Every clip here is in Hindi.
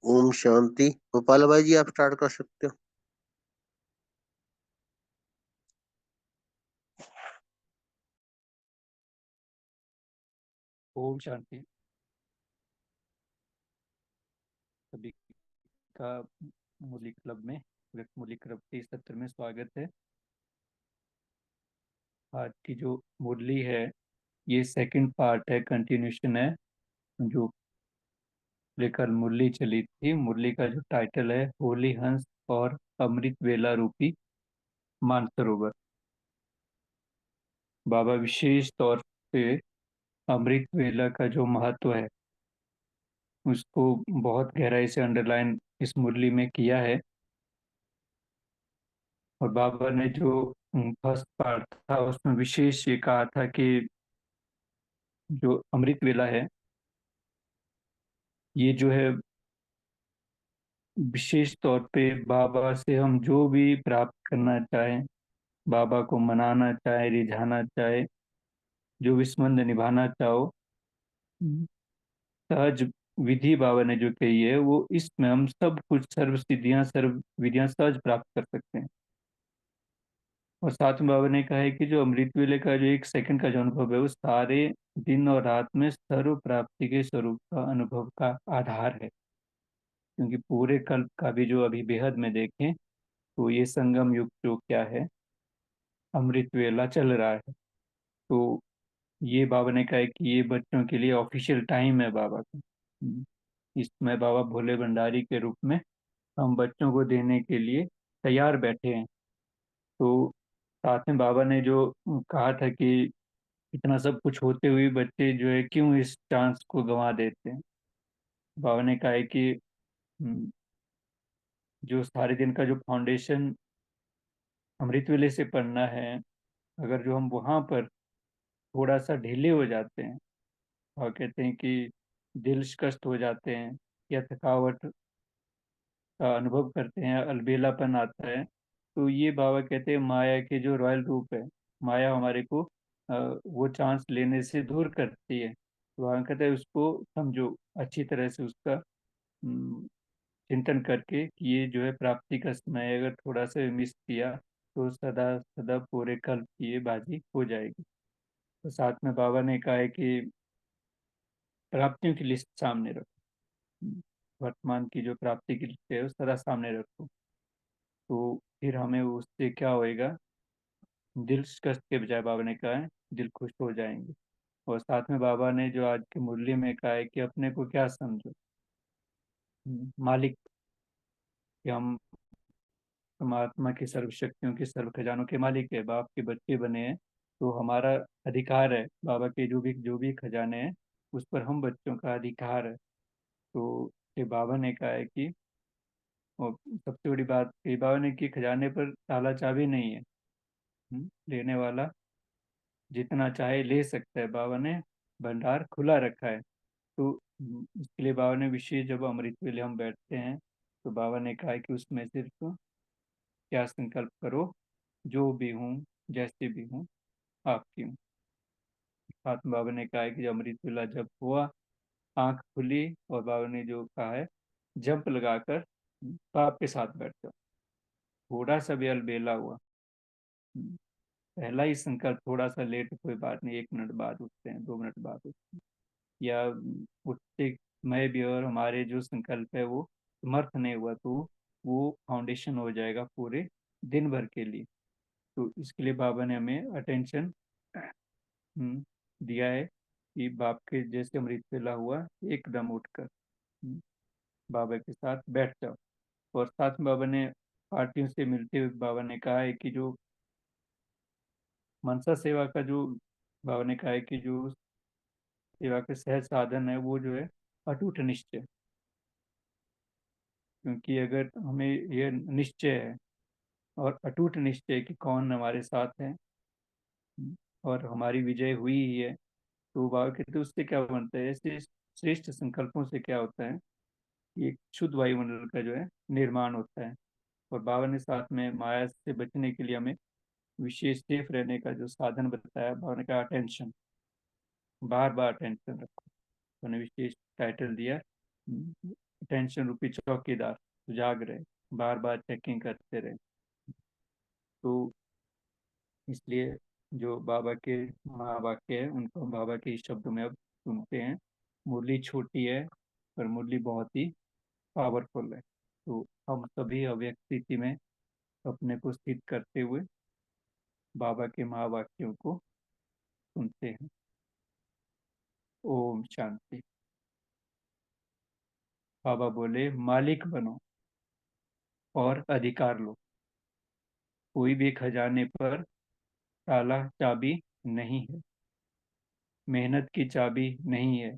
ओम शांति। गोपाल भाई जी, आप स्टार्ट कर सकते हो। ओम शांति। सभी का मुरली क्लब में व्यक्त मुरली क्लब के इस सत्र में स्वागत है। आज की जो मुरली है ये सेकंड पार्ट है, कंटिन्यूशन है। जो लेकर मुरली चली थी, मुरली का जो टाइटल है होली हंस और अमृत वेला रूपी मानसरोवर। बाबा विशेष तौर पे अमृत वेला का जो महत्व है उसको बहुत गहराई से अंडरलाइन इस मुरली में किया है। और बाबा ने जो फर्स्ट पार्ट था उसमें विशेष ये कहा था कि जो अमृत वेला है ये जो है विशेष तौर पे बाबा से हम जो भी प्राप्त करना चाहें, बाबा को मनाना चाहे, रिझाना चाहे, जो भी संबंध निभाना चाहो, सहज विधि बाबा ने जो कही है वो इसमें हम सब कुछ सर्व सिद्धियां सर्व विधियां सहज प्राप्त कर सकते हैं। और साथ में बाबा ने कहा है कि जो अमृत वेले का जो एक सेकंड का जो अनुभव है वो सारे दिन और रात में सर्व प्राप्ति के स्वरूप का अनुभव का आधार है। क्योंकि पूरे कल्प का भी जो अभी बेहद में देखें तो ये संगम युग जो क्या है, अमृत वेला चल रहा है। तो ये बाबा ने कहा है कि ये बच्चों के लिए ऑफिशियल टाइम है बाबा का। इसमें बाबा भोले भंडारी के रूप में हम बच्चों को देने के लिए तैयार बैठे हैं। तो साथ में बाबा ने जो कहा था कि इतना सब कुछ होते हुए बच्चे जो है क्यों इस चांस को गंवा देते हैं। बाबा ने कहा है कि हम्म, जो सारे दिन का जो फाउंडेशन अमृत वेले से पढ़ना है, अगर जो हम वहाँ पर थोड़ा सा ढीले हो जाते हैं और कहते हैं कि दिल कष्ट हो जाते हैं या थकावट का अनुभव करते हैं, अलबेलापन आता है, तो ये बाबा कहते हैं माया के जो रॉयल रूप है, माया हमारे को वो चांस लेने से दूर करती है। तो बाबा कहते हैं उसको समझो अच्छी तरह से, उसका चिंतन करके कि ये जो है प्राप्ति का समय है, अगर थोड़ा सा मिस किया तो सदा सदा पूरे कल्प की ये बाजी हो जाएगी। तो साथ में बाबा ने कहा है कि प्राप्तियों की लिस्ट सामने रखो। वर्तमान की जो प्राप्ति की लिस्ट है वो सदा सामने रखो, तो फिर हमें उससे क्या होएगा, दिल कष्ट के बजाय बाबा ने कहा है दिल खुश हो जाएंगे। और साथ में बाबा ने जो आज की मुरली में कहा है कि अपने को क्या समझो, मालिक, कि हम परमात्मा की सर्व शक्तियों के सर्व खजानों के मालिक है, बाप के बच्चे बने हैं। तो हमारा अधिकार है बाबा के जो भी खजाने हैं उस पर हम बच्चों का अधिकार है। तो ये बाबा ने कहा है कि, और सबसे बड़ी बात ये बाबा ने कि खजाने पर ताला चाबी नहीं है। लेने वाला जितना चाहे ले सकता है, बाबा ने भंडार खुला रखा है। तो इसके लिए बाबा ने विशेष, जब अमृत वेले हम बैठते हैं तो बाबा ने कहा है कि उसमें सिर्फ क्या संकल्प करो, जो भी हूँ जैसे भी हूँ आपकी हूँ। साथ में बाबा ने कहा है कि जब अमृत वेला जब हुआ, आंख खुली और बाबा ने जो कहा है जंप लगाकर बाप के साथ बैठ जाओ। थोड़ा सा भी अलबेला हुआ, पहला ही संकल्प थोड़ा सा लेट, कोई बात नहीं, 1 मिनट बाद उठते हैं, 2 मिनट बाद उठते हैं, या उठते समय भी और हमारे जो संकल्प है वो समर्थ नहीं हुआ तो वो फाउंडेशन हो जाएगा पूरे दिन भर के लिए। तो इसके लिए बाबा ने हमें अटेंशन दिया है कि बाप के जैसे अमृत वेला हुआ एकदम उठकर बाबा के साथ बैठ जाओ। और साथ में बाबा ने पार्टियों से मिलते हुए बाबा ने कहा है कि जो मनसा सेवा का जो, बाबा ने कहा है कि जो सेवा के सहज साधन है वो जो है अटूट निश्चय। क्योंकि अगर हमें यह निश्चय है और अटूट निश्चय कि कौन हमारे साथ है और हमारी विजय हुई ही है, तो बाबा कहते हैं उससे क्या बनता है, ऐसे श्रेष्ठ संकल्पों से क्या होता है कि एक शुद्ध वायुमंडल का जो है निर्माण होता है। और बाबा ने साथ में माया से बचने के लिए हमें विशेष सेफ रहने का जो साधन बताया, बाबा ने कहा अटेंशन, बार बार अटेंशन रखो। उन्होंने विशेष टाइटल दिया टेंशन रूपी चौकीदार जाग रहे, बार बार चेकिंग करते रहे। तो इसलिए जो बाबा के महावाक्य है उनको बाबा के इस शब्दों में अब सुनते हैं। मुरली छोटी है पर मुरली बहुत ही पावरफुल है। तो हम सभी अव्यक्त स्थिति में अपने को स्थित करते हुए बाबा के महावाक्यों को सुनते हैं। ओम शांति। बाबा बोले, मालिक बनो और अधिकार लो। कोई भी खजाने पर ताला चाबी नहीं है, मेहनत की चाबी नहीं है।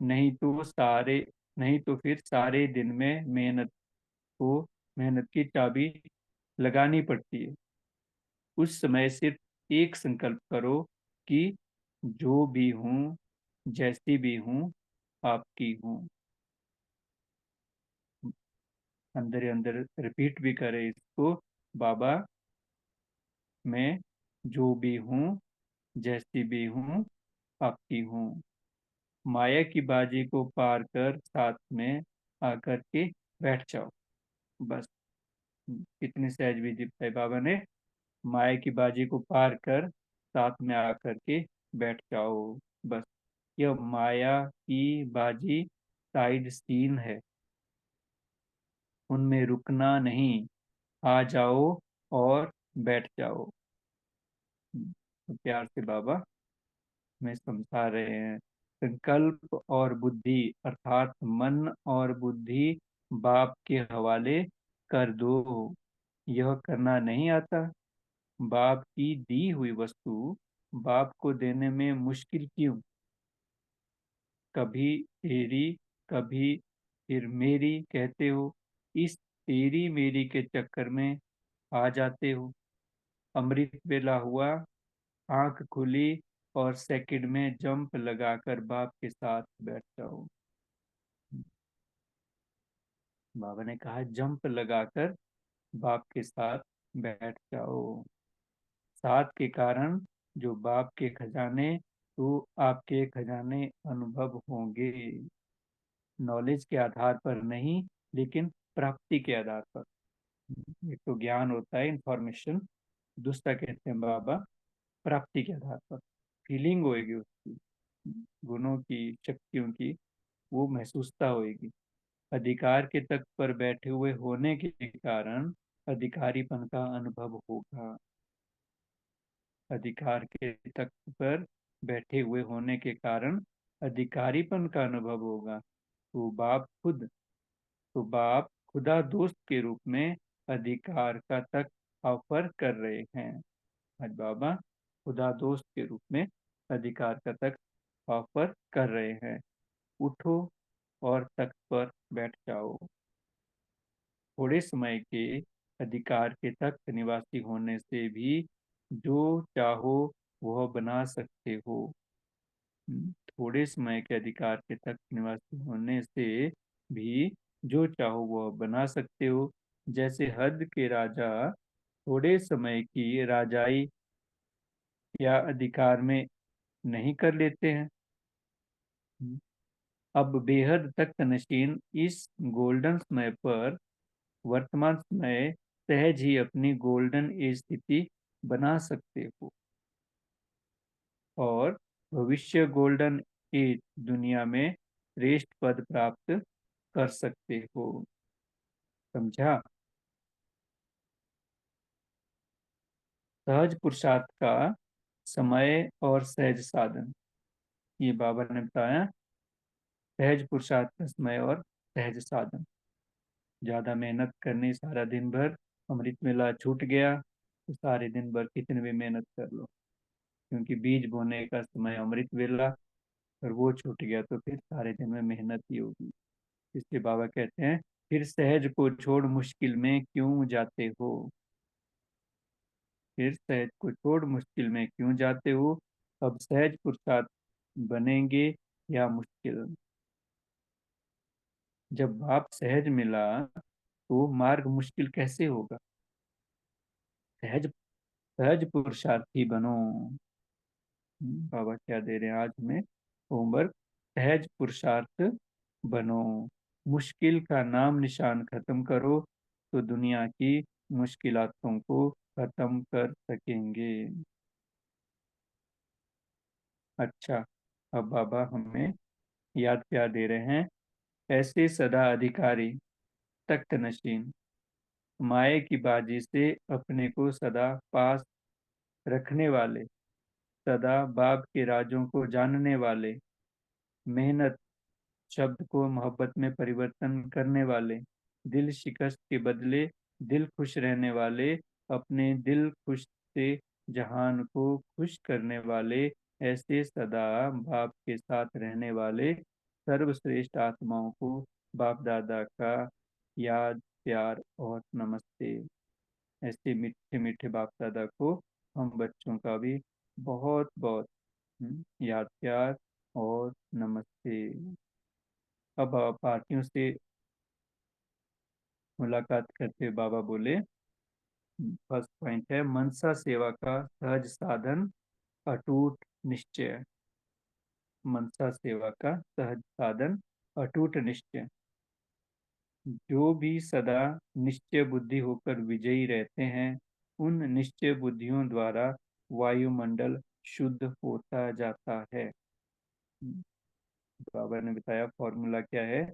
नहीं तो सारे नहीं तो फिर सारे दिन में को मेहनत की चाबी लगानी पड़ती है। उस समय सिर्फ एक संकल्प करो कि जो भी हूँ, जैसी भी हूँ, आपकी हूँ। अंदर ही अंदर रिपीट भी करे इसको। बाबा, मैं जो भी हूँ, जैसी भी हूँ, आपकी हूँ। माया की बाजी को पार कर साथ में आकर के बैठ जाओ। बस कितनी सहज विधि बताई बाबा ने। माया की बाजी को पार कर साथ में आकर के बैठ जाओ। बस यह माया की बाजी साइड सीन है, उनमें रुकना नहीं। आ जाओ और बैठ जाओ। तो प्यार से बाबा में समझा रहे हैं। संकल्प और बुद्धि अर्थात मन और बुद्धि बाप के हवाले कर दो। यह करना नहीं आता। बाप की दी हुई वस्तु बाप को देने में मुश्किल क्यों? कभी तेरी, कभी फिर मेरी कहते हो। इस तेरी मेरी के चक्कर में आ जाते हो। अमृत वेला हुआ, आंख खुली और सेकंड में जंप लगाकर बाप के साथ बैठ जाओ। बाबा ने कहा जंप लगाकर बाप के साथ बैठ जाओ। साथ के कारण जो बाप के खजाने, तो आपके खजाने अनुभव होंगे। नॉलेज के आधार पर नहीं, लेकिन प्राप्ति के आधार पर। एक तो ज्ञान होता है, इंफॉर्मेशन। दूसरा कहते हैं बाबा प्राप्ति के आधार पर। फीलिंग होएगी उसकी, गुणों की, शक्तियों की, वो महसूसता होएगी। अधिकार के तख्त पर बैठे हुए होने के कारण अधिकारीपन का अनुभव होगा। अधिकार के तख्त पर बैठे हुए होने के कारण अधिकारीपन का अनुभव होगा। तो बाप खुदा दोस्त के रूप में अधिकार का तख्त ऑफर कर रहे हैं। आज बाबा खुदा दोस्त के रूप में अधिकार का तख्त ऑफर कर रहे हैं। उठो और तख्त पर बैठ जाओ। थोड़े समय के अधिकार के तख्त निवासी होने से भी जो चाहो वह बना सकते हो। थोड़े समय के अधिकार के तख्त निवासी होने से भी जो चाहो वह बना सकते हो। जैसे हद के राजा थोड़े समय की राजाई या अधिकार में नहीं कर लेते हैं। अब बेहद तख्त नशीन इस गोल्डन समय पर वर्तमान समय सहज ही अपनी गोल्डन एज स्थिति बना सकते हो और भविष्य गोल्डन एज दुनिया में श्रेष्ठ पद प्राप्त कर सकते हो। समझा? सहज पुरुषार्थ का समय और सहज साधन, ये बाबा ने बताया। सहज पुरुषार्थ का समय और सहज साधन। ज्यादा मेहनत करनी, सारा दिन भर अमृत मेला छूट गया तो सारे दिन भर कितने भी मेहनत कर लो, क्योंकि बीज बोने का समय अमृत वेला और वो छूट गया तो फिर सारे दिन में मेहनत ही होगी। इसलिए बाबा कहते हैं, फिर सहज को छोड़ मुश्किल में क्यों जाते हो? फिर सहज को छोड़ मुश्किल में क्यों जाते हो? अब सहज पुरुषार्थ बनेंगे या मुश्किल? जब बाप सहज मिला तो मार्ग मुश्किल कैसे होगा? सहज सहज पुरुषार्थी बनो। बाबा क्या दे रहे हैं आज हमें होमवर्क? सहज पुरुषार्थ बनो। मुश्किल का नाम निशान खत्म करो तो दुनिया की मुश्किलातों को खत्म कर सकेंगे। अच्छा, अब बाबा हमें याद क्या दे रहे हैं। ऐसे सदा अधिकारी, तख्त नशीन, माए की बाजी से अपने को सदा पास रखने वाले, सदा बाप के राजों को जानने वाले, मेहनत शब्द को मोहब्बत में परिवर्तन करने वाले, दिल शिकस्त के बदले दिल खुश रहने वाले, अपने दिल खुश से जहान को खुश करने वाले, ऐसे सदा बाप के साथ रहने वाले सर्वश्रेष्ठ आत्माओं को बाप दादा का याद, प्यार और नमस्ते। ऐसे मीठे मीठे बाप दादा को हम बच्चों का भी बहुत बहुत याद, प्यार और नमस्ते। अब पार्टियों से मुलाकात करते हुए बाबा बोले, फर्स्ट पॉइंट है मनसा सेवा का सहज साधन, अटूट निश्चय। मनसा सेवा का सहज साधन, अटूट निश्चय। जो भी सदा निश्चय बुद्धि होकर विजयी रहते हैं, उन निश्चय बुद्धियों द्वारा वायुमंडल शुद्ध होता जाता है। बाबा ने बताया फॉर्मूला क्या है।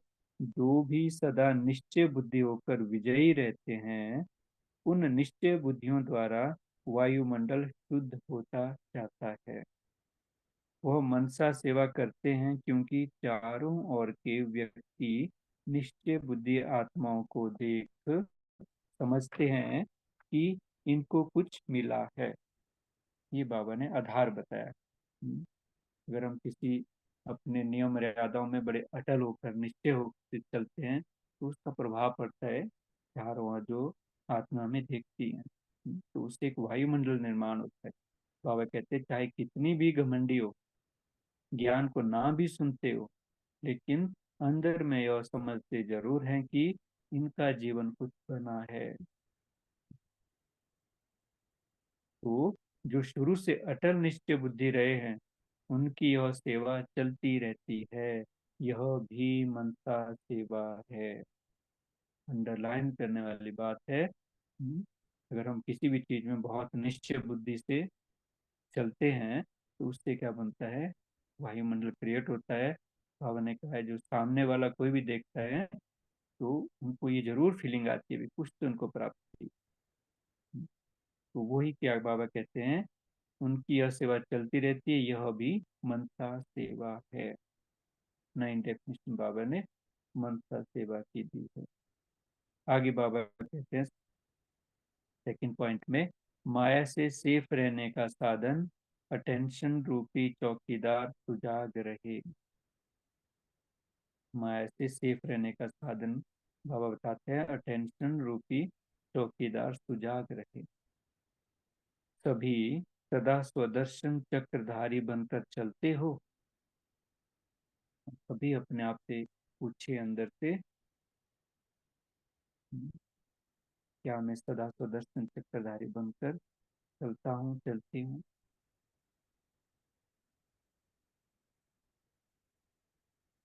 जो भी सदा निश्चय बुद्धि होकर विजयी रहते हैं, उन निश्चय बुद्धियों द्वारा वायुमंडल शुद्ध होता जाता है। वह मनसा सेवा करते हैं क्योंकि चारों ओर के व्यक्ति निश्चय बुद्धि आत्माओं को देख समझते हैं कि इनको कुछ मिला है। ये बाबा ने आधार बताया। अगर हम किसी अपने नियम मर्यादाओं में बड़े अटल होकर निश्चय होकर चलते हैं तो उसका प्रभाव पड़ता है चारों ओर जो आत्मा में देखती है। तो उससे एक वायुमंडल निर्माण होता है। बाबा कहते हैं चाहे कितनी भी घमंडी हो, ज्ञान को ना भी सुनते हो, लेकिन अंदर में यह समझते जरूर हैं कि इनका जीवन कुछ बना है। तो जो शुरू से अटल निश्चय बुद्धि रहे हैं, उनकी यह सेवा चलती रहती है। यह भी मनसा सेवा है। अंडरलाइन करने वाली बात है। अगर हम किसी भी चीज में बहुत निश्चय बुद्धि से चलते हैं तो उससे क्या बनता है, वायुमंडल क्रिएट होता है। बाबा ने कहा है जो सामने वाला कोई भी देखता है तो उनको ये जरूर फीलिंग आती है भी कुछ तो उनको प्राप्त हुई। तो वही क्या बाबा कहते हैं, उनकी यह सेवा चलती रहती है, यह भी मनसा सेवा है। नई डेफिनेशन बाबा ने मनसा सेवा की दी है। आगे बाबा कहते हैं सेकंड पॉइंट में, माया से सेफ रहने का साधन, अटेंशन रूपी चौकीदार सुजाग रहे। माया से सेफ रहने का साधन बाबा बताते हैं, अटेंशन रूपी चौकीदार सुजाग रहे। सभी सदा स्वदर्शन चक्रधारी बनकर चलते हो। कभी अपने आप से पूछे अंदर से, क्या मैं सदा स्वदर्शन चक्रधारी बनकर चलता हूँ, चलती हूँ।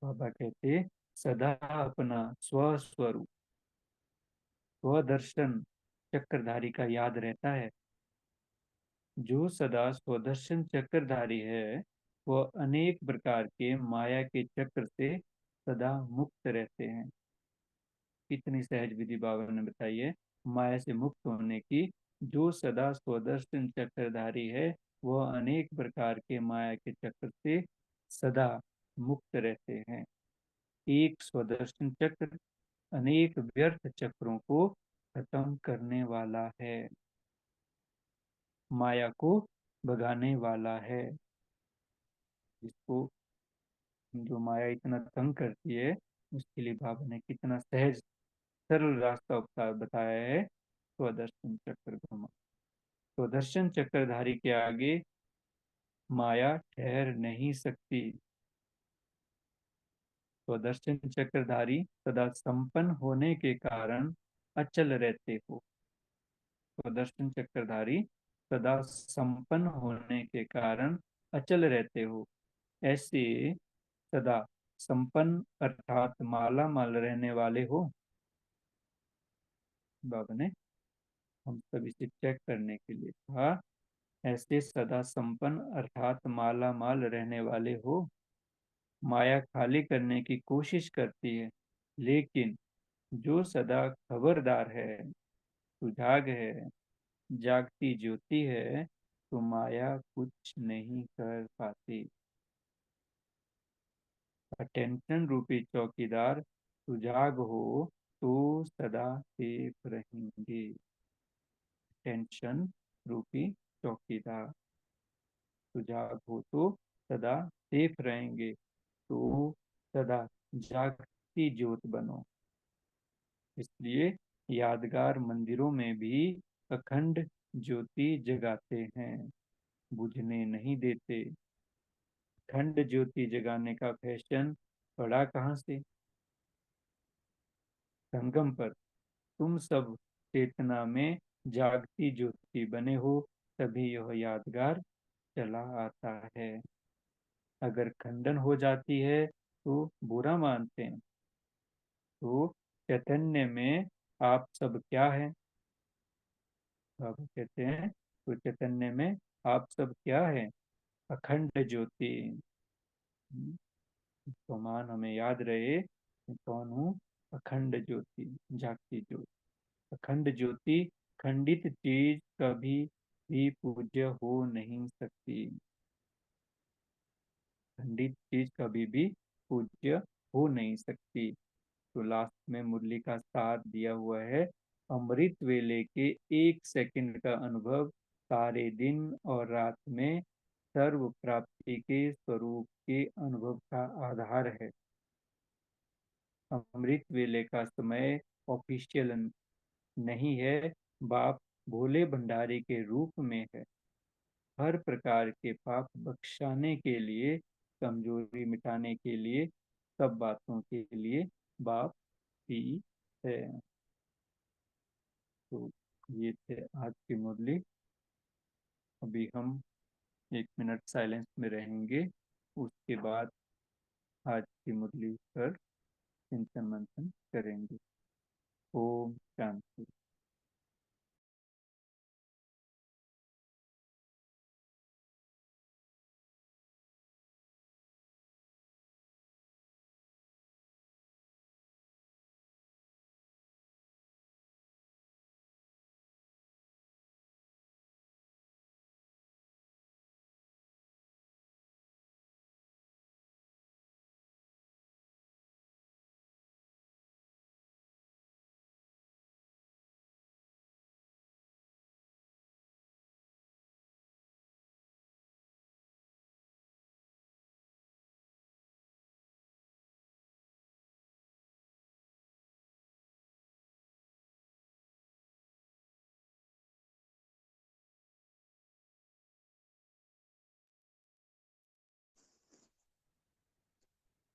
बाबा कहते सदा अपना स्वस्वरूप स्वदर्शन चक्रधारी का याद रहता है। जो सदा स्वदर्शन चक्रधारी है वह अनेक प्रकार के माया के चक्र से सदा मुक्त रहते हैं। कितनी सहज विधि बाबा ने बताई है माया से मुक्त होने की। जो सदा स्वदर्शन चक्रधारी है वह अनेक प्रकार के माया के चक्र से सदा मुक्त रहते हैं। एक स्वदर्शन चक्र अनेक व्यर्थ चक्रों को खत्म करने वाला है, माया को भगाने वाला है। जिसको जो माया इतना तंग करती है उसके लिए बाबा ने कितना सहज सरल रास्ता बताया है, स्वदर्शन चक्र घुमा। स्वदर्शन चक्रधारी के आगे माया ठहर नहीं सकती। स्वदर्शन चक्रधारी सदा संपन्न होने के कारण अचल रहते हो। स्वदर्शन चक्रधारी सदा संपन्न होने के कारण अचल रहते हो। ऐसे सदा संपन्न अर्थात माला माल रहने वाले हो। बाबा ने हम सब इसे चेक करने के लिए कहा, ऐसे सदा संपन्न अर्थात माला माल रहने वाले हो। माया खाली करने की कोशिश करती है, लेकिन जो सदा खबरदार है, सुजाग है, जागती ज्योति है, तो माया कुछ नहीं कर पाती। अटेंशन रूपी चौकीदार सुजाग हो तो सदा सेफ रहेंगे। टेंशन रूपी चौकीदार सुजाग हो तो सदा सेफ रहेंगे, तो सदा जागती ज्योत बनो। इसलिए यादगार मंदिरों में भी अखंड ज्योति जगाते हैं, बुझने नहीं देते। अखंड ज्योति जगाने का फैशन पड़ा कहाँ से? संगम पर। तुम सब चेतना में जागती ज्योति बने हो, तभी यह यादगार चला आता है। अगर खंडन हो जाती है तो बुरा मानते हैं। तो चैतन्य में आप सब क्या है? बाबा कहते हैं, तो चैतन्य में आप सब क्या है? अखंड ज्योति। तो मान हमें याद रहे, मैं कौन हूँ? अखंड ज्योति, जागती ज्योति। अखंड ज्योति, खंडित चीज कभी भी पूज्य हो नहीं सकती। खंडित चीज कभी भी पूज्य हो नहीं सकती। तो लास्ट में मुरली का साथ दिया हुआ है, अमृत वेले के एक सेकंड का अनुभव सारे दिन और रात में सर्व प्राप्ति के स्वरूप के अनुभव का आधार है। अमृत वेले का समय ऑफिशियल नहीं है, बाप भोले भंडारी के रूप में है। हर प्रकार के पाप बख्शाने के लिए, कमजोरी मिटाने के लिए, सब बातों के लिए बाप ही है। तो ये थे आज की मुरली। अभी हम 1 मिनट साइलेंस में रहेंगे, उसके बाद आज की मुरली पर चिंतन मंथन करेंगे। ओम शांति।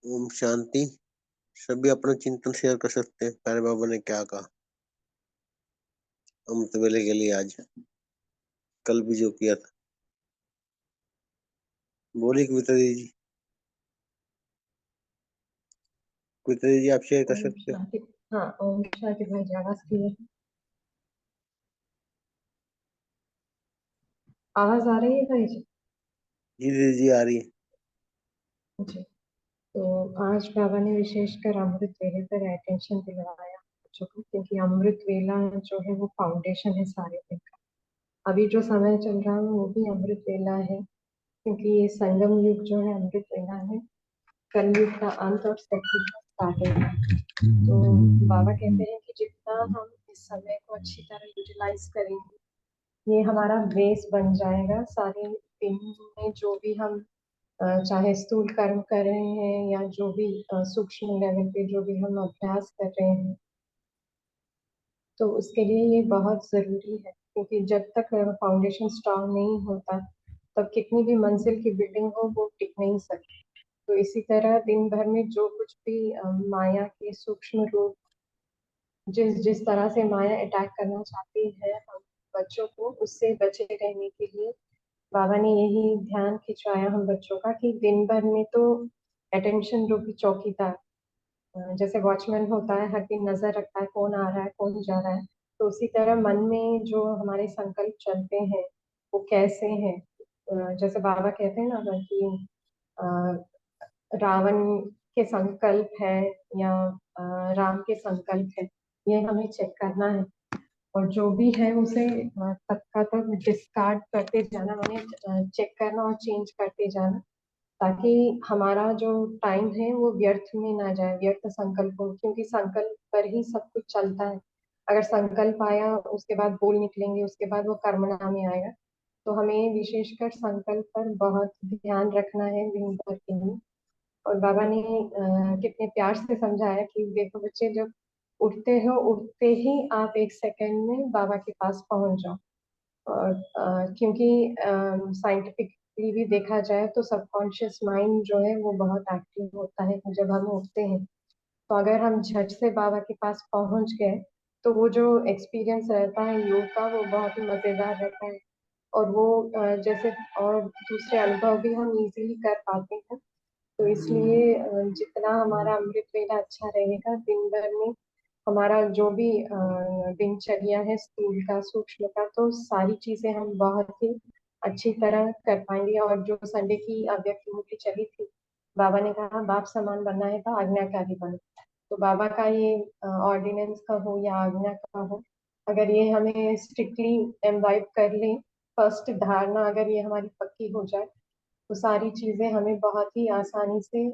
ओम शांति। सभी अपना चिंतन शेयर कर सकते हैं, प्यारे बाबा ने क्या कहा अमृत वेले के लिए आज, कल भी जो किया था। बोलिए कविता दीदी जी। कविता दीदी आप शेयर कर ओम सकते हो। शांति। हाँ, ओम शांति भाई जी, आवाज क्लियर? आवाज आ रही है भाई जी? जी दीदी जी आ रही है। जी। तो आज बाबा ने विशेषकर अमृत वेले पर अटेंशन दिलवाया बच्चों को, क्योंकि अमृत वेला जो है वो फाउंडेशन है सारे दिन का। अभी जो समय चल रहा है वो भी अमृत वेला है, क्योंकि ये संगम युग जो है अमृत वेला है। कलयुग का अंत और सतयुग का स्टार्टिंग है। तो बाबा कहते हैं कि जितना हम इस समय को अच्छी तरह यूटिलाइज करेंगे, ये हमारा बेस बन जाएगा सारे दिन में। जो भी हम चाहे स्थूल कर्म कर रहे हैं या जो भी सूक्ष्म लेवल पे जो भी हम अभ्यास कर रहे हैं, तो उसके लिए ये बहुत जरूरी है। क्योंकि जब तक फाउंडेशन स्ट्रांग नहीं होता, तब कितनी भी मंजिल की बिल्डिंग हो वो टिक नहीं सकती। तो इसी तरह दिन भर में जो कुछ भी माया के सूक्ष्म रूप, जिस जिस तरह से माया अटैक करना चाहती है हम बच्चों को, उससे बचे रहने के लिए बाबा ने यही ध्यान खिंचवाया हम बच्चों का, कि दिन भर में तो अटेंशन जो भी चौकीदार, जैसे वॉचमैन होता है, हर दिन नजर रखता है कौन आ रहा है कौन जा रहा है, तो उसी तरह मन में जो हमारे संकल्प चलते हैं वो कैसे हैं। जैसे बाबा कहते हैं ना कि अ, रावण के संकल्प है या राम के संकल्प है, ये हमें चेक करना है। और जो भी है उसे तब का तक डिस्कार्ड करते जाना, माने चेक करना और चेंज करते जाना, ताकि हमारा जो टाइम है वो व्यर्थ में ना जाए, व्यर्थ संकल्पों, क्योंकि संकल्प पर ही सब कुछ चलता है। अगर संकल्प आया उसके बाद बोल निकलेंगे, उसके बाद वो कर्मणा में आएगा। तो हमें विशेषकर संकल्प पर बहुत ध्यान रखना है दिन भर के लिए। और बाबा ने कितने प्यार से समझाया कि देखो बच्चे, जब उठते हो उठते ही आप 1 सेकंड में बाबा के पास पहुंच जाओ। और क्योंकि साइंटिफिकली भी देखा जाए तो सबकॉन्शियस माइंड जो है वो बहुत एक्टिव होता है जब हम उठते हैं। तो अगर हम झट से बाबा के पास पहुंच गए तो वो जो एक्सपीरियंस रहता है योग का वो बहुत ही मजेदार रहता है। और वो जैसे और दूसरे अनुभव भी हम इजीली कर पाते हैं। तो इसलिए जितना हमारा अमृत वेला अच्छा रहेगा दिन भर में, हमारा जो भी दिनचर्या है स्थूल का सूक्ष्म का, तो सारी चीजें हम बहुत ही अच्छी तरह कर पाएंगे। और जो संडे की अव्यक्त मूर्ति चली थी, बाबा ने कहा बाप समान बनना है तो आज्ञाकारी बनो। तो बाबा का ये ऑर्डिनेंस का हो या आज्ञा का हो, अगर ये हमें स्ट्रिक्टली एम्बाइब कर ले, फर्स्ट धारणा अगर ये हमारी पक्की हो जाए, तो सारी चीजें हमें बहुत ही आसानी से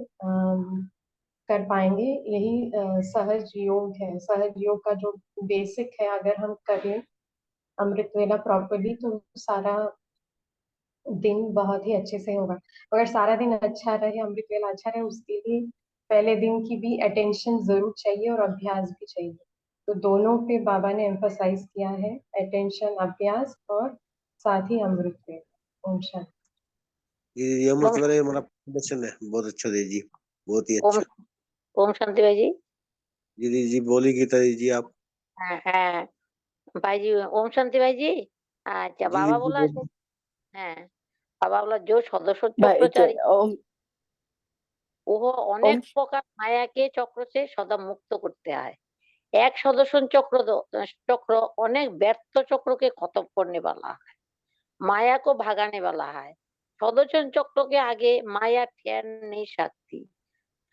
कर पाएंगे। यही सहज योग है। सहज योग का जो बेसिक है, अगर हम करें अमृत वेला प्रॉपरली तो सारा दिन बहुत ही अच्छे से होगा। अगर सारा दिन अच्छा रहे, अमृत वेला अच्छा रहे, उसके लिए पहले दिन की भी अटेंशन जरूर चाहिए और अभ्यास भी चाहिए। तो दोनों पे बाबा ने एम्फसाइज किया है, अटेंशन, अभ्यास और साथ ही अमृत वेला। ओम शांति। ये अमृत ओम वाला हमारा प्रदर्शन है, बहुत अच्छा दीदी जी, बहुत ही ओम अच्छा। ओम शांति भाई जी। दीदी जी बोली गीता दीदी आप। हाँ हाँ, भाई जी ओम शांति भाई जी। আচ্ছা जी বাবা दीदी বলা আছে, बोली। হ্যাঁ বাবা বলা যে সদস্য भाई तो চক্রচারী ओम ওহ অনেক ओम প্রকার মায়াকে চক্র সে সদা মুক্ত করতে হয়। এক সদস্য চক্র অনেক ব্যর্থ চক্রকে খতম করने वाला है, माया को भगाने वाला है। सदर्शन चक्र के आगे माया ठहर नहीं सकती।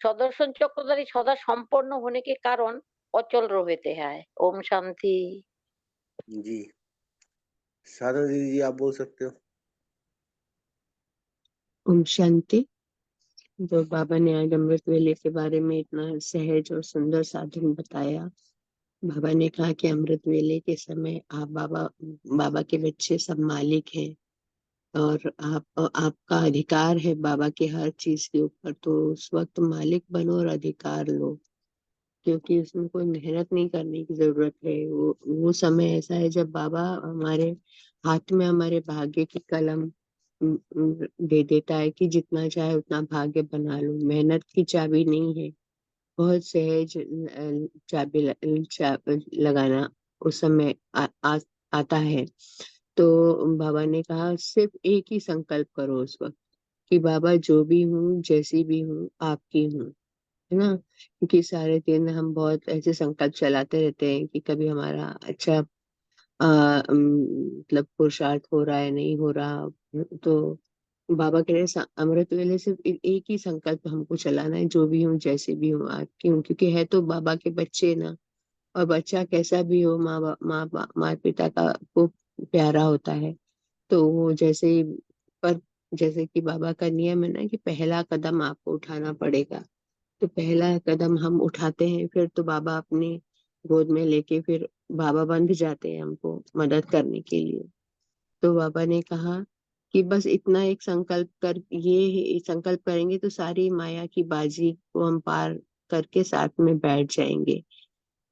सदर्शन चक्रधारी सदा संपन्न होने के कारण अचल रहते हैं। ओम शांति। जी साधना दीदी जी आप बोल सकते हो। ओम शांति। जो बाबा ने आज अमृत वेले के बारे में इतना सहज और सुंदर साधन बताया। बाबा ने कहा कि अमृत वेले के समय आप बाबा के बच्चे सब मालिक हैं और आपका अधिकार है बाबा के हर चीज के ऊपर। तो उस वक्त मालिक बनो और अधिकार लो, क्योंकि उसमें कोई मेहनत नहीं करने की जरूरत है। वो समय ऐसा है जब बाबा हमारे हाथ में हमारे भाग्य की कलम दे देता है कि जितना चाहे उतना भाग्य बना लो। मेहनत की चाबी नहीं है, बहुत सहज चाबी लगाना उस समय आता है। तो बाबा ने कहा सिर्फ एक ही संकल्प करो उस वक्त कि बाबा जो भी हूँ जैसी भी हूँ आपकी हूँ, है ना। क्योंकि सारे दिन हम बहुत ऐसे संकल्प चलाते रहते हैं कि कभी हमारा अच्छा मतलब पुरुषार्थ हो रहा है नहीं हो रहा। तो बाबा कह रहे हैं अमृत वेले सिर्फ एक ही संकल्प हमको चलाना है, जो भी हूँ जैसे भी हूँ आपकी हूँ। क्योंकि है तो बाबा के बच्चे ना, और बच्चा कैसा भी हो माँ पिता का वो प्यारा होता है। तो वो जैसे ही, पर जैसे कि बाबा का नियम है ना कि पहला कदम आपको उठाना पड़ेगा। तो पहला कदम हम उठाते हैं, फिर तो बाबा अपनी गोद में लेके फिर बाबा बंध जाते हैं हमको मदद करने के लिए। तो बाबा ने कहा कि बस इतना एक संकल्प कर, ये संकल्प करेंगे तो सारी माया की बाजी को हम पार करके साथ में बैठ जाएंगे।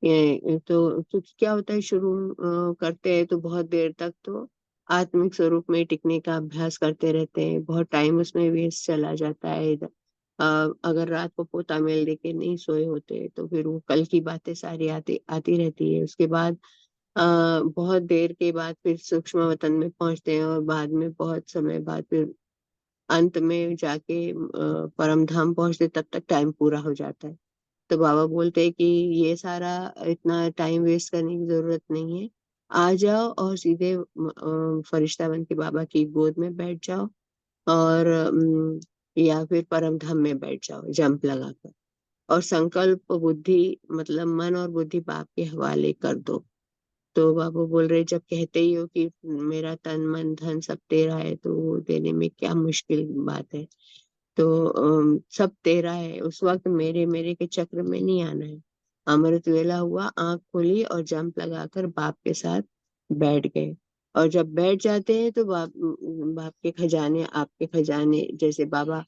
तो क्या होता है, शुरू करते हैं तो बहुत देर तक तो आत्मिक स्वरूप में टिकने का अभ्यास करते रहते हैं, बहुत टाइम उसमें वेस्ट चला जाता है। अगर रात को पोता मेल देके नहीं सोए होते तो फिर वो कल की बातें सारी आती आती रहती है। उसके बाद बहुत देर के बाद फिर सूक्ष्म वतन में पहुंचते हैं और बाद में बहुत समय बाद फिर अंत में जाके परम धाम पहुंचते तब तक टाइम पूरा हो जाता है। तो बाबा बोलते हैं कि ये सारा इतना टाइम वेस्ट करने की जरूरत नहीं है, आ जाओ और सीधे फरिश्ता बन के बाबा की गोद में बैठ जाओ, और या फिर परम धाम में बैठ जाओ जंप लगाकर, और संकल्प बुद्धि मतलब मन और बुद्धि बाप के हवाले कर दो। तो बाबा बोल रहे जब कहते ही हो कि मेरा तन मन धन सब तेरा है, तो वो देने में क्या मुश्किल बात है। तो सब तेरा है, उस वक्त मेरे मेरे के चक्र में नहीं आना है। अमृत वेला हुआ, आंख खोली और जंप लगाकर बाप के साथ बैठ गए। और जब बैठ जाते हैं तो बाप के खजाने, आपके खजाने, जैसे बाबा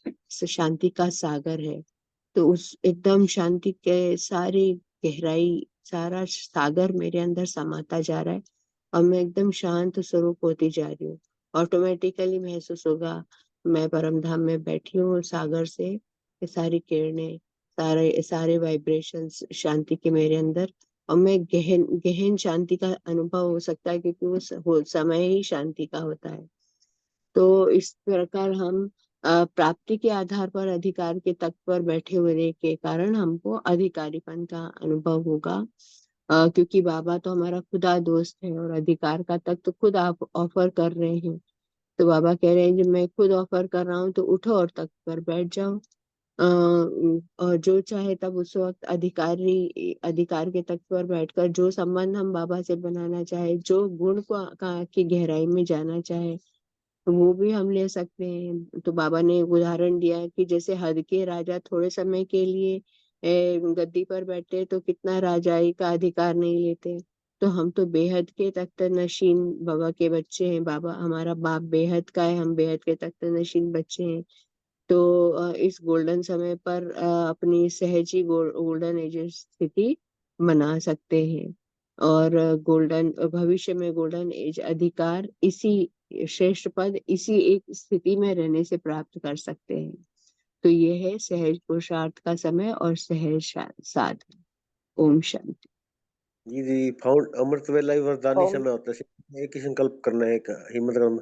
शांति का सागर है, तो उस एकदम शांति के सारी गहराई, सारा सागर मेरे अंदर समाता जा रहा है, और मैं एकदम शांत स्वरूप होती जा रही हूँ। ऑटोमेटिकली महसूस होगा मैं परम धाम में बैठी हूँ, सागर से ये सारी किरणें, सारे सारे वाइब्रेशंस शांति के मेरे अंदर, और मैं गहन गहन शांति का अनुभव हो सकता है, क्योंकि वो समय ही शांति का होता है। तो इस प्रकार हम प्राप्ति के आधार पर अधिकार के तख्त पर बैठे होने के कारण हमको अधिकारीपन का अनुभव होगा, क्योंकि बाबा तो हमारा खुदा दोस्त है, और अधिकार का तख्त तो खुद आप ऑफर कर रहे हैं। तो बाबा कह रहे हैं जब मैं खुद ऑफर कर रहा हूँ तो उठो और तख्त पर बैठ जाओ, और जो चाहे तब उस वक्त अधिकार के तख्त पर बैठकर जो संबंध हम बाबा से बनाना चाहे, जो गुण को की गहराई में जाना चाहे, वो भी हम ले सकते हैं। तो बाबा ने एक उदाहरण दिया कि जैसे हद के राजा थोड़े समय के लिए गद्दी पर बैठे तो कितना राजाई का अधिकार नहीं लेते, तो हम तो बेहद के तख्त नशीन बाबा के बच्चे हैं। बाबा हमारा बाप बेहद का है, हम बेहद के तख्त नशीन बच्चे हैं। तो इस गोल्डन समय पर अपनी सहजी गोल्डन एज स्थिति बना सकते हैं, और गोल्डन भविष्य में गोल्डन एज अधिकार इसी श्रेष्ठ पद इसी एक स्थिति में रहने से प्राप्त कर सकते हैं। तो ये है सहज पुरुषार्थ का समय और सहज साधन। ओम शांति। जी जी, फाउंड अमृत वेला ही वरदानी ओम समय होता है, सिर्फ एक ही संकल्प करना है, एक हिम्मत करना,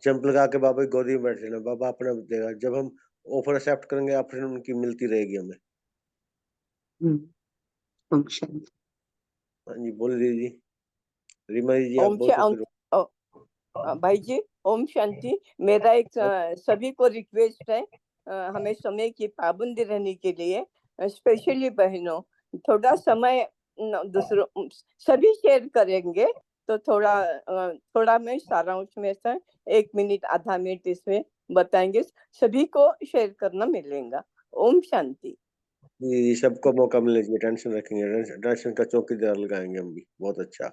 जंप लगा के बाबा की गोदी में बैठ जाना, बाबा अपने आप देगा। जब हम ऑफर एक्सेप्ट करेंगे, ऑप्शन उनकी मिलती रहेगी हमें। ओम शांति। हाँ जी, बोल दीजिए रीमा जी, आप ओम बहुत शा- भाई जी, ओम शांति। मेरा एक सभी को रिक्वेस्ट है, हमें समय की पाबंदी रहने के लिए, स्पेशली बहनों, थोड़ा समय दूसरों सभी शेयर करेंगे, तो थोड़ा मैं सारांश में से 1 मिनट आधा मिनट इसमें बताएंगे, सभी को शेयर करना मिलेगा। ओम शांति। जी, सबको मौका मिलना चाहिए, टेंशन रखेंगे, टेंशन का चौकीदार लगाएंगे हम भी। बहुत अच्छा।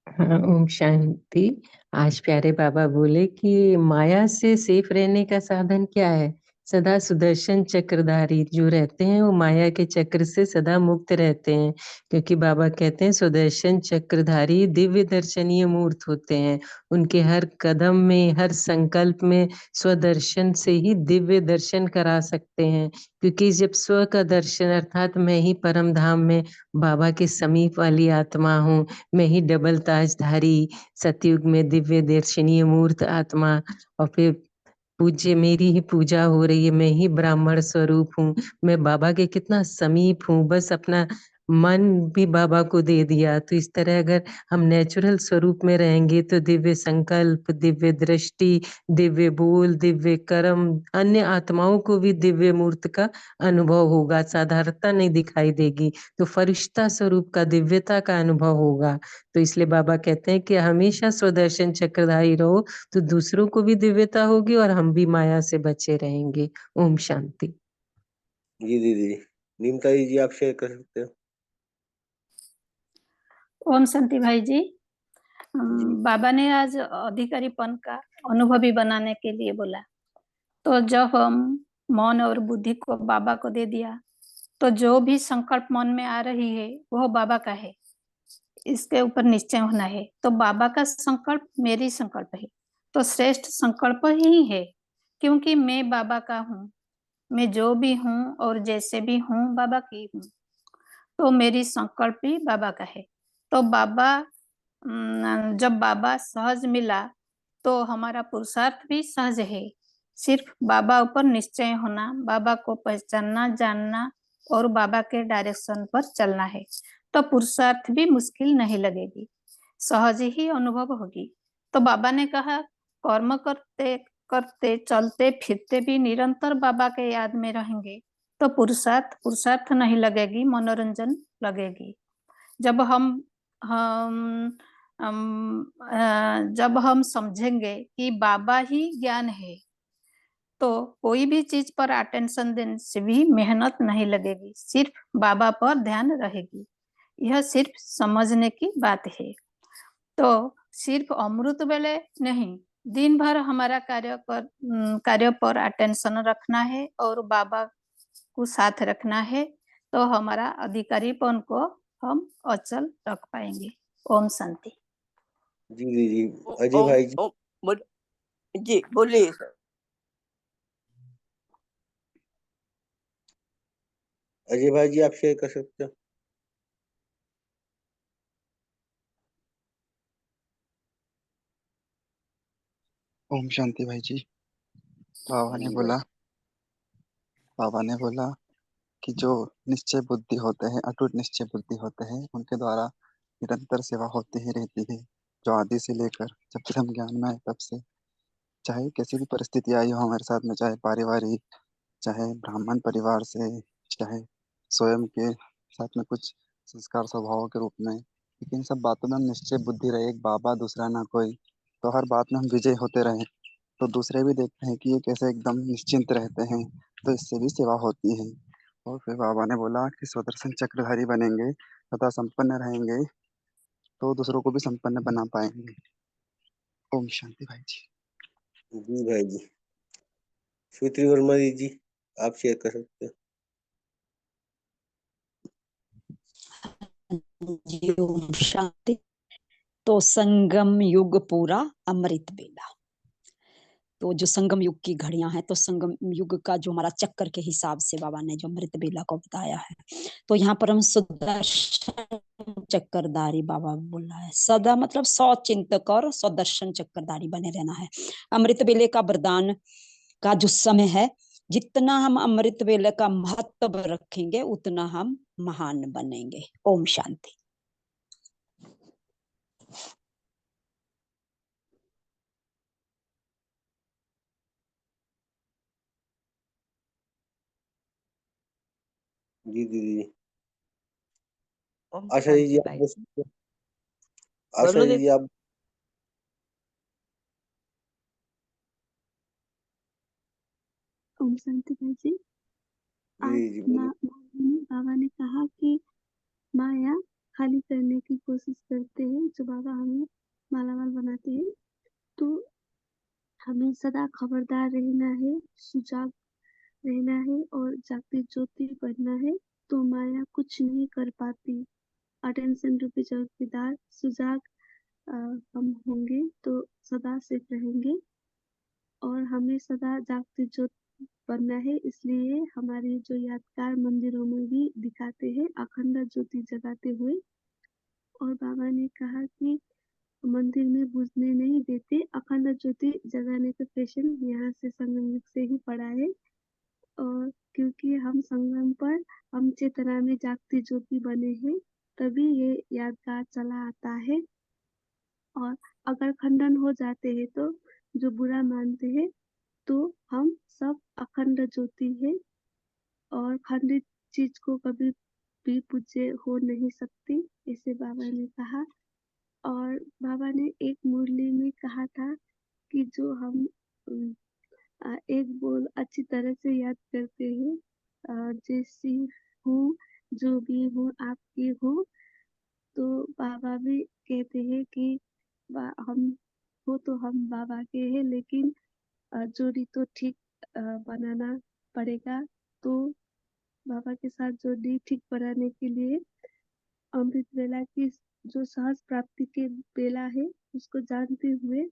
हाँ, ओम शांति। आज प्यारे बाबा बोले कि माया से सेफ रहने का साधन क्या है? सदा सुदर्शन चक्रधारी जो रहते हैं वो माया के चक्र से सदा मुक्त रहते हैं, क्योंकि बाबा कहते हैं सुदर्शन चक्रधारी दिव्य दर्शनीय मूर्त होते हैं। उनके हर कदम में, हर संकल्प में स्वदर्शन से ही दिव्य दर्शन करा सकते हैं, क्योंकि जब स्व का दर्शन अर्थात मैं ही परम धाम में बाबा के समीप वाली आत्मा हूँ, मैं ही डबल ताजधारी सतयुग में दिव्य दर्शनीय मूर्त आत्मा, और फिर पूज्य मेरी ही पूजा हो रही है, मैं ही ब्राह्मण स्वरूप हूँ, मैं बाबा के कितना समीप हूँ, बस अपना मन भी बाबा को दे दिया। तो इस तरह अगर हम नेचुरल स्वरूप में रहेंगे तो दिव्य संकल्प, दिव्य दृष्टि, दिव्य बोल, दिव्य कर्म, अन्य आत्माओं को भी दिव्य मूर्त का अनुभव होगा, साधारणता नहीं दिखाई देगी, तो फरिश्ता स्वरूप का दिव्यता का अनुभव होगा। तो इसलिए बाबा कहते हैं कि हमेशा स्वदर्शन चक्रधारी रहो, तो दूसरों को भी दिव्यता होगी और हम भी माया से बचे रहेंगे। ओम शांति। जी दीदी, नीमता जी आप शेयर कर सकते हो। ओम शांति भाई जी। बाबा ने आज अधिकारीपन का अनुभवी बनाने के लिए बोला, तो जब हम मन और बुद्धि को बाबा को दे दिया, तो जो भी संकल्प मन में आ रही है वो बाबा का है, इसके ऊपर निश्चय होना है। तो बाबा का संकल्प मेरी संकल्प है, तो श्रेष्ठ संकल्प ही है, क्योंकि मैं बाबा का हूँ, मैं जो भी हूँ और जैसे भी हूँ बाबा की हूँ, तो मेरी संकल्प भी बाबा का है। तो बाबा जब बाबा सहज मिला तो हमारा पुरुषार्थ भी सहज है, सिर्फ बाबा ऊपर निश्चय होना, बाबा को पहचानना, जानना और बाबा के डायरेक्शन पर चलना है, तो पुरुषार्थ भी मुश्किल नहीं लगेगी, सहज ही अनुभव होगी। तो बाबा ने कहा कर्म करते करते चलते फिरते भी निरंतर बाबा के याद में रहेंगे तो पुरुषार्थ नहीं लगेगी, मनोरंजन लगेगी। जब हम समझेंगे कि बाबा ही ज्ञान है तो कोई भी चीज पर अटेंशन देने से भी मेहनत नहीं लगेगी, सिर्फ बाबा पर ध्यान रहेगी। यह सिर्फ समझने की बात है। तो सिर्फ अमृत वेले नहीं, दिन भर हमारा कार्य पर अटेंशन रखना है और बाबा को साथ रखना है, तो हमारा अधिकारीपन को हम अचल रख पाएंगे। ओम शांति। जी अजय भाई जी। जी बोलिए सर। अजय भाई जी आप शेयर कर सकते हो। ओम शांति भाई जी। बाबा जी ने बोला कि जो निश्चय बुद्धि होते हैं, अटूट निश्चय बुद्धि होते हैं, उनके द्वारा निरंतर सेवा होती ही रहती है। जो आदि से लेकर जब तक हम ज्ञान में आए तब से, चाहे कैसी भी परिस्थिति आई हो हमारे साथ में, चाहे पारिवारिक, चाहे ब्राह्मण परिवार से, चाहे स्वयं के साथ में कुछ संस्कार स्वभाव के रूप में, लेकिन सब बातों में हम निश्चय बुद्धि रहे, एक बाबा दूसरा ना कोई, तो हर बात में हम विजय होते रहे, तो दूसरे भी देखते हैं कि ये कैसे एकदम निश्चिंत रहते हैं, तो इससे भी सेवा होती है। और फिर बाबा ने बोला कि स्वदर्शन चक्रधारी बनेंगे, सदा संपन्न रहेंगे, तो दूसरों को भी संपन्न बना पाएंगे। ओम शांति भाई जी। जी भाई जी। स्वीति वर्मा जी आप शेयर कर सकते हो। जी ओम शांति। तो संगम युग पूरा अमृत बेला, तो जो संगम युग की घड़ियां हैं, तो संगम युग का जो हमारा चक्कर के हिसाब से बाबा ने जो अमृत बेला को बताया है, तो यहाँ पर हम सुदर्शन चक्रधारी बाबा बोल रहा है। सदा मतलब 100 चिंतक और सुदर्शन चक्रधारी बने रहना है। अमृत बेले का वरदान का जो समय है, जितना हम अमृत वेले का महत्व रखेंगे उतना हम महान बनेंगे। ओम शांति। जी दीदी। ओम आशा जी शांति आप भाई बोल जी। सकते हो। आशा बोलो जी आप। ओम शांति भाई जी। आज जी बोलिए। बाबा ने कहा कि माया खाली करने की कोशिश करते हैं, जो बाबा हमें मालामाल बनाते हैं, तो हमें सदा खबरदार रहना है, सुजाग रहना है और जागती ज्योति बनना है, तो माया कुछ नहीं कर पाती। अटेंशन रूपी चौकीदार सुजाग हम होंगे तो सदा सेफ रहेंगे और हमें सदा जागती ज्योति बनना है। इसलिए हमारे जो यादगार मंदिरों में भी दिखाते हैं अखंड ज्योति जगाते हुए। और बाबा ने कहा कि मंदिर में बुझने नहीं देते, अखंड ज्योति जगाने का पैशन यहाँ से संगम युग से ही पड़ा है। और क्योंकि हम संगम पर हम चेतना में जागती ज्योति बने हैं, तभी ये यादगार चला आता है। और अगर खंडन हो जाते हैं तो जो बुरा मानते हैं, तो हम सब अखंड ज्योति है और खंडित चीज को कभी भी पूज्य हो नहीं सकती, ऐसे बाबा ने कहा। और बाबा ने एक मुरली में कहा था कि जो हम एक बोल अच्छी तरह से याद करते हैं, जैसी हूँ जो भी हूँ आपकी हूँ, तो बाबा भी कहते हैं कि हम हो तो हम बाबा के हैं, लेकिन जोड़ी तो ठीक बनाना पड़ेगा। तो बाबा के साथ जोड़ी ठीक बनाने के लिए अमृत वेला की जो सहज प्राप्ति के बेला है, उसको जानते हुए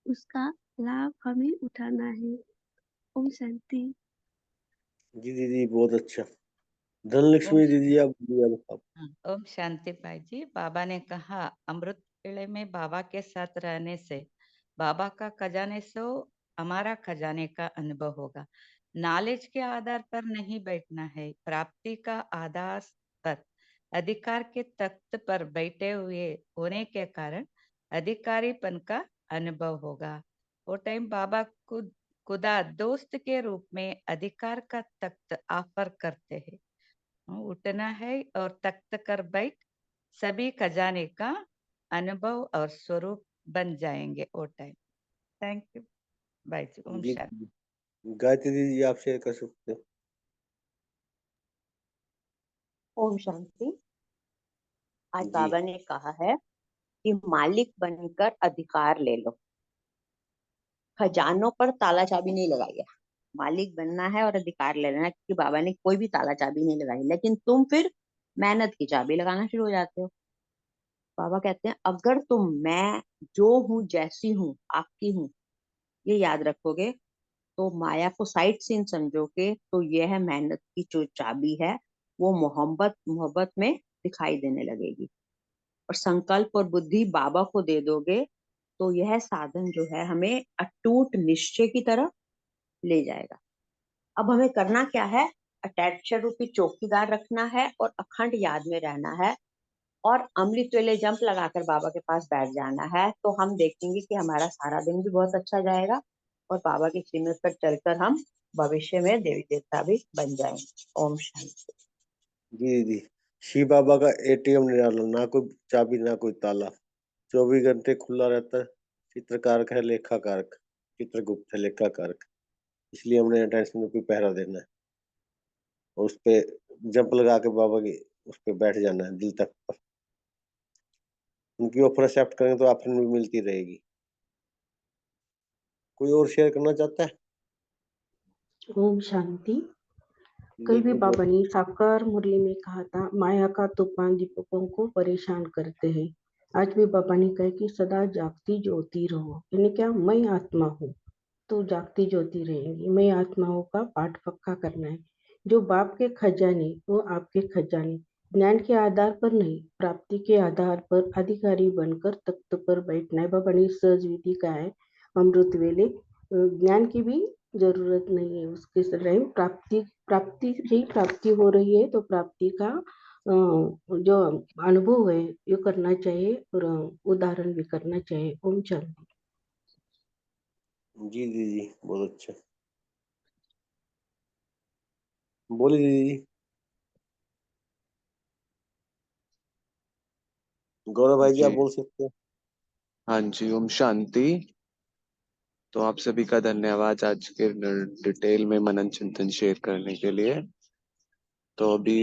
उसका लाभ हमें उठाना है। ओम शांति। जी दीदी बहुत अच्छा। ओम धनलक्ष्मी दीदी आप बोलिए अब आप। ओम शांति भाई जी। बाबा ने कहा अमृत वेले में बाबा के साथ रहने से बाबा का खजाने से हमारा खजाने का अनुभव होगा। नॉलेज के आधार पर नहीं बैठना है, प्राप्ति का आधार पर अधिकार के तख्त पर बैठे हुए होने के कारण अधिकारीपन का अनुभव होगा। वो टाइम बाबा खुदा दोस्त के रूप में अधिकार का तख्त ऑफर करते हैं। उठना है और तख्त कर बैठ सभी खजाने का अनुभव और स्वरूप बन जाएंगे वो टाइम। थैंक यू भाई जी। ओम जी शांति। गायत्री दीदी आप शेयर कर सकते हो। ओम शांति। आज जी बाबा ने कहा है कि मालिक बनकर अधिकार ले लो, खजानों पर ताला चाबी नहीं लगाई है। मालिक बनना है और अधिकार ले लेना, क्योंकि बाबा ने कोई भी ताला चाबी नहीं लगाई, लेकिन तुम फिर मेहनत की चाबी लगाना शुरू हो जाते हो। बाबा कहते हैं अगर तुम मैं जो हूँ जैसी हूँ आपकी हूँ ये याद रखोगे, तो माया को साइड सीन समझोगे, तो यह मेहनत की जो चाबी है वो मोहब्बत में दिखाई देने लगेगी। और संकल्प और बुद्धि बाबा को दे दोगे तो यह साधन जो है हमें अटूट निश्चय की तरफ ले जाएगा। अब हमें करना क्या है? अटैचर रूपी चौकीदार रखना है और अखंड याद में रहना है, और अमृत वेले जंप लगाकर बाबा के पास बैठ जाना है। तो हम देखेंगे कि हमारा सारा दिन भी बहुत अच्छा जाएगा और बाबा की सीमत पर चलकर हम भविष्य में देवी देवता भी बन जाएंगे। ओम शांति। जी दीदी, शिव बाबा का एटीएम निराला, ना कोई चाबी ना कोई ताला, 24 घंटे खुला रहता है। चित्रकारक है लेखाकारक, चित्रगुप्त है लेखाकारक, इसलिए हमने अटेंशन में कोई पहरा देना है और उस पे जंप लगा के बाबा की उस पे बैठ जाना है दिल तक पर। उनकी ऑफर एक्सेप्ट करेंगे तो ऑप्शन भी मिलती रहेगी। कोई और शेयर करना चाहता है? ओम शांति। कल भी बिल्कुल बाबा ने साकार मुरली में कहा था, माया का तूफान दीपकों को परेशान करते हैं। आज भी बाबा ने कहा कि सदा जागती ज्योति रहो, यानी क्या, मैं आत्मा हूँ तो जागती ज्योति रहेंगी। मैं आत्माओं का पाठ पक्का करना है। जो बाप के खजाने वो आपके खजाने, ज्ञान के आधार पर नहीं प्राप्ति के आधार पर अधिकारी बनकर तख्त पर बैठना है। बाबा ने सहज विधि का है अमृत वेले, ज्ञान की भी जरूरत नहीं है। उसके टाइम प्राप्ति ही प्राप्ति हो रही है, तो प्राप्ति का जो अनुभव है ये करना चाहिए और उदाहरण भी करना चाहिए। ओम शांति। जी दीदी बहुत अच्छा। बोलिए दीदी। गौरव भाई जी आप जी बोल सकते हैं। हाँ जी, ओम शांति। तो आप सभी का धन्यवाद आज के डिटेल में मनन चिंतन शेयर करने के लिए। तो अभी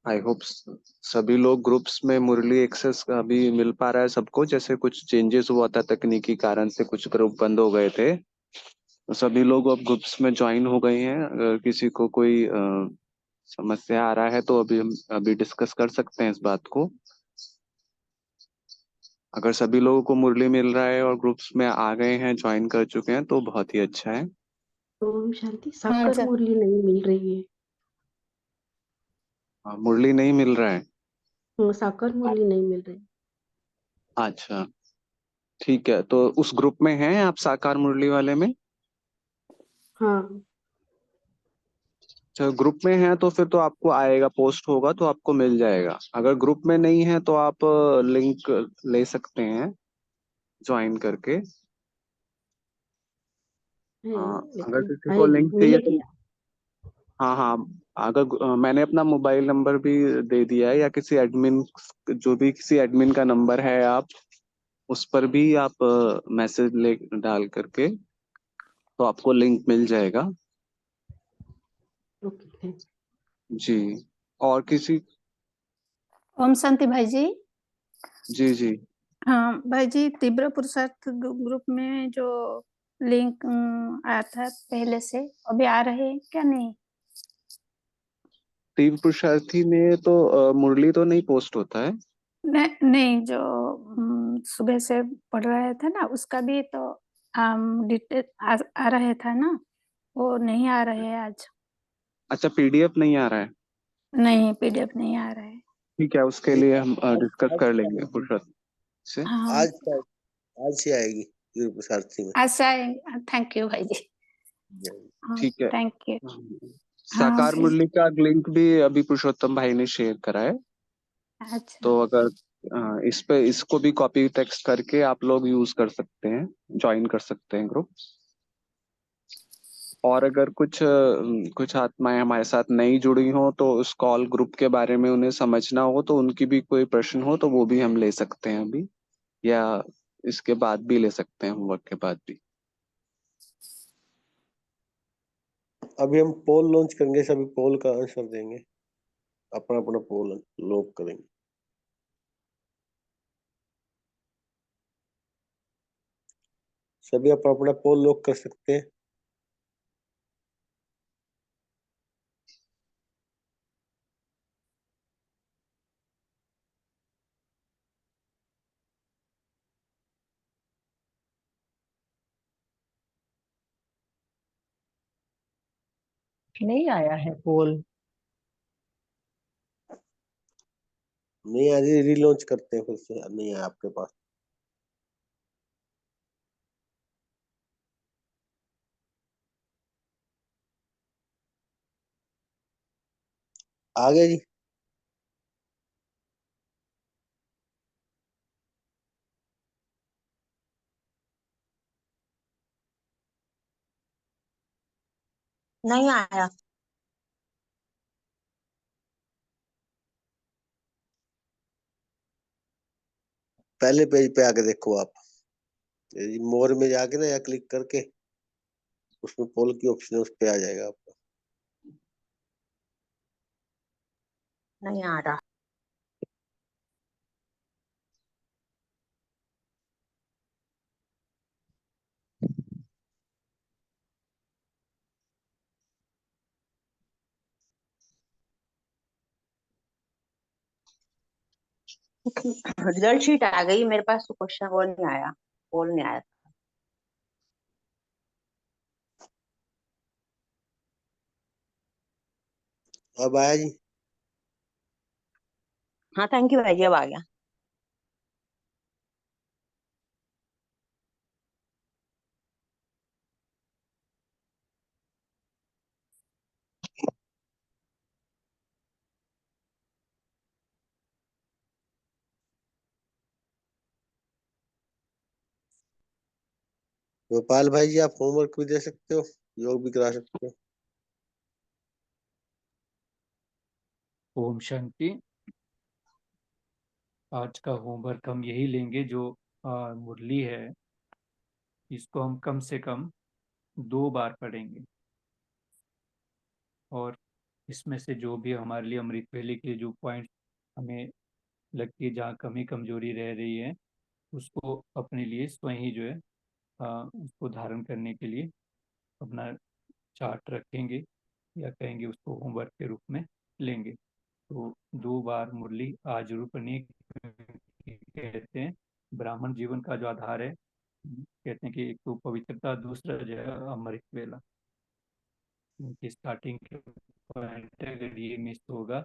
आई होप सभी लोग ग्रुप्स में मुरली एक्सेस अभी मिल पा रहा है सबको। जैसे कुछ चेंजेस हुआ था तकनीकी कारण से, कुछ ग्रुप बंद हो गए थे, तो सभी लोग अब ग्रुप्स में ज्वाइन हो गए हैं। अगर किसी को कोई समस्या आ रहा है तो अभी हम डिस्कस कर सकते हैं इस बात को। अगर सभी लोगों को मुरली मिल रहा है और ग्रुप्स में आ गए हैं, ज्वाइन कर चुके हैं, तो बहुत ही अच्छा है। ओम शांति। साकार मुरली नहीं मिल रही है। मुरली नहीं मिल रहा है। साकार मुरली नहीं मिल रही। अच्छा ठीक है, तो उस ग्रुप में हैं आप साकार मुरली वाले में? हाँ। अच्छा ग्रुप में हैं तो फिर तो आपको आएगा, पोस्ट होगा तो आपको मिल जाएगा। अगर ग्रुप में नहीं है तो आप लिंक ले सकते हैं ज्वाइन करके। हाँ, अगर लेकिन किसी को आएगी, लिंक चाहिए तो मिलेगी। हाँ हाँ, अगर मैंने अपना मोबाइल नंबर भी दे दिया है, या किसी एडमिन, जो भी किसी एडमिन का नंबर है आप उस पर भी आप मैसेज ले डाल करके तो आपको लिंक मिल जाएगा। ओके। जी, और किसी? ओम शांति भाई जी। जी जी हाँ भाई जी, तीव्र पुरुषार्थ ग्रुप में जो लिंक आया था पहले से, अभी आ रहे हैं क्या? नहीं, तीव्र पुरुषार्थी में तो मुरली तो नहीं पोस्ट होता है। नहीं जो सुबह से पढ़ रहे थे ना, उसका भी तो डिटेल आ रहे था ना, वो नहीं आ रहे हैं आज। अच्छा, पीडीएफ नहीं आ रहा है? नहीं, पीडीएफ नहीं आ रहा है। ठीक है, उसके लिए हम डिस्कस आज कर से लेंगे आएगी। पुरुषार्थ से। हाँ आज से आएगी। सारथी में। अच्छा, थैंक यू भाई जी। हाँ, ठीक है। Thank you. साकार फिर मुरली का लिंक भी अभी पुरुषोत्तम भाई ने शेयर करा है, अच्छा, तो अगर इस पे इसको भी कॉपी टेक्स्ट करके आप लोग यूज कर सकते हैं, ज्वाइन कर सकते हैं ग्रुप। और अगर कुछ आत्माएं हमारे साथ नहीं जुड़ी हो तो उस कॉल ग्रुप के बारे में उन्हें समझना हो तो उनकी भी कोई प्रश्न हो तो वो भी हम ले सकते हैं अभी, या इसके बाद भी ले सकते हैं, होमवर्क के बाद भी। अभी हम पोल लॉन्च करेंगे, सभी पोल का आंसर देंगे, अपना अपना पोल लॉक करेंगे। सभी अपना अपना पोल लॉक कर सकते हैं। नहीं आया है पोल। नहीं आज रीलॉन्च करते हैं फिर से, नहीं है आपके पास। आ गया जी। नहीं आया। पहले पेज पे आके देखो आप, मोर में जाके ना या क्लिक करके उसमें पोल की ऑप्शन है, उस पे आ जाएगा आपका। नहीं आ रहा। रिजल्ट शीट आ गई मेरे पास, तो क्वेश्चन वो नहीं आया, पोल नहीं आया। अब आया जी। हाँ थैंक यू भाई जी, अब आ गया। गोपाल भाई जी, आप होमवर्क भी दे सकते हो, योग भी करा सकते हो। ओम शांति। आज का होमवर्क हम यही लेंगे, जो मुरली है इसको हम कम से कम 2 बार पढ़ेंगे, और इसमें से जो भी हमारे लिए अमृत वेले के जो पॉइंट हमें लगती है जहाँ कमी कमजोरी रह रही है, उसको अपने लिए स्वयं ही जो है उसको धारण करने के लिए अपना चार्ट रखेंगे, या कहेंगे उसको होमवर्क के रूप में लेंगे। तो 2 बार मुरली आज जरूर पढ़नी है, क्योंकि कहते हैं ब्राह्मण जीवन का जो आधार है, कहते हैं कि एक तो पवित्रता, दूसरा जो है अमृत वेला। क्योंकि स्टार्टिंग के पॉइंट अगर ये मिस होगा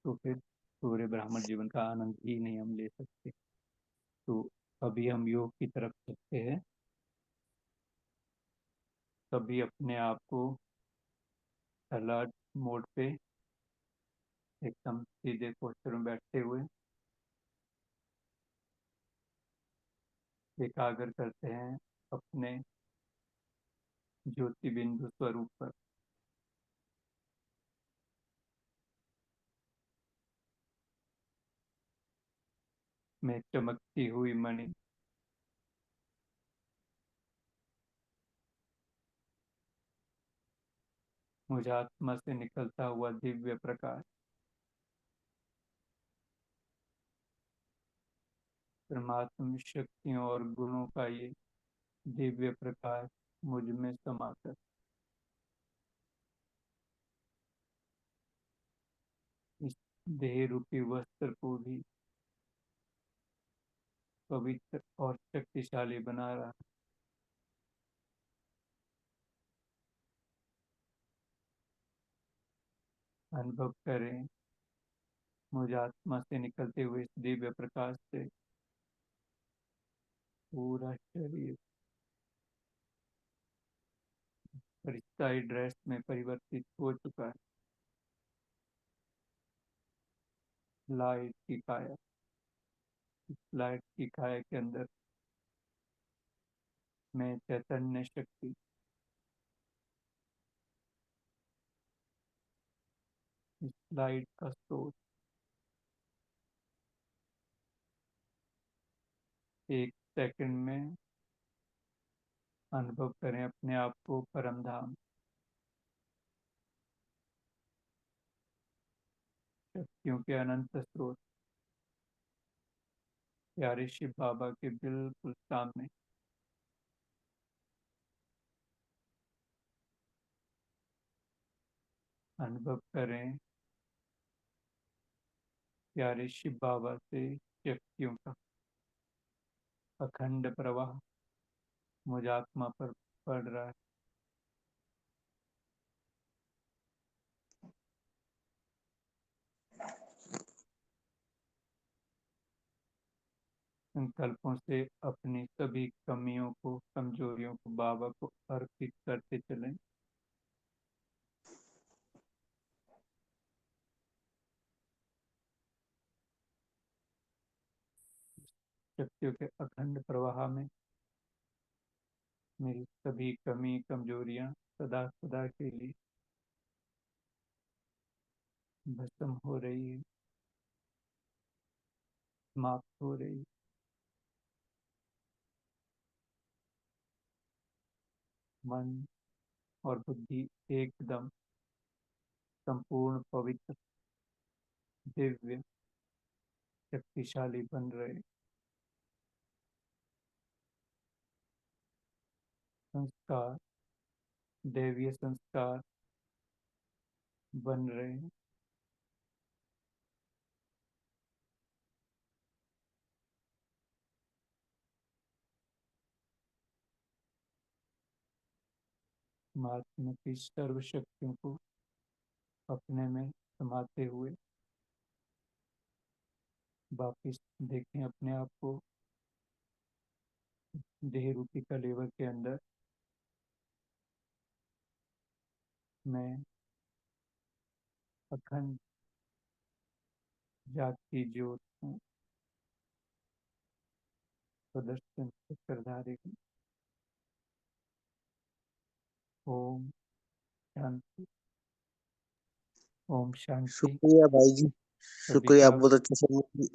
तो फिर पूरे ब्राह्मण जीवन का आनंद ही नहीं हम ले सकते। तो अभी हम योग की तरफ चलते हैं। सभी अपने आप को अलर्ट मोड पे एकदम सीधे पोस्टर में बैठते हुए एकाग्र करते हैं अपने ज्योति बिंदु स्वरूप पर। मैं चमकती हुई मणि, मुझ आत्मा से निकलता हुआ दिव्य प्रकाश, परमात्म शक्तियों और गुणों का ये दिव्य प्रकाश मुझ में समाकर इस देह रूपी वस्त्र को भी पवित्र और शक्तिशाली बना रहा। अनुभव करें मुझ आत्मा से निकलते हुए इस दिव्य प्रकाश से पूरा शरीर परिस्ताई ड्रेस में परिवर्तित हो चुका है। लाइट की काया, लाइट की काया के अंदर में चैतन्य शक्ति, इस लाइट का स्रोत एक सेकंड में अनुभव करें अपने आप को परम धाम, शक्तियों के अनंत स्रोत प्यारे शिव बाबा के बिल्कुल सामने। अनुभव करें प्यारे शिव बाबा से शक्तियों का अखंड प्रवाह मुझ आत्मा पर पड़ रहा है। संकल्पों से अपनी सभी कमियों को, कमजोरियों को बाबा को अर्पित करते चलें। शक्तियों के अखंड प्रवाह में मेरी सभी कमी, कमजोरियां सदा सदा के लिए भस्म हो रही है, समाप्त हो रही है। मन और बुद्धि एकदम संपूर्ण, पवित्र, दिव्य, शक्तिशाली बन रहे। संस्कार, दैवीय संस्कार बन रहे हैं। महात्मा की सर्व शक्तियों को अपने में समाते हुए वापिस देखें अपने आप को देह रूपी कलेवर के अंदर। मैं अखंड जागती ज्योत हूँ, प्रदर्शन चक्रधारी हूँ। ओम शांति, ओम शांति। शुक्रिया भाई जी, सभी शुक्रिया। आप का बहुत अच्छे से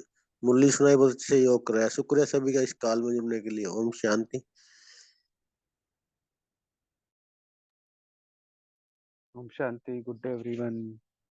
मुरली सुनाई, बहुत अच्छे से योग कराया। शुक्रिया सभी का इस काल में जुड़ने के लिए। ओम शांति। ओम शांति। Good day everyone.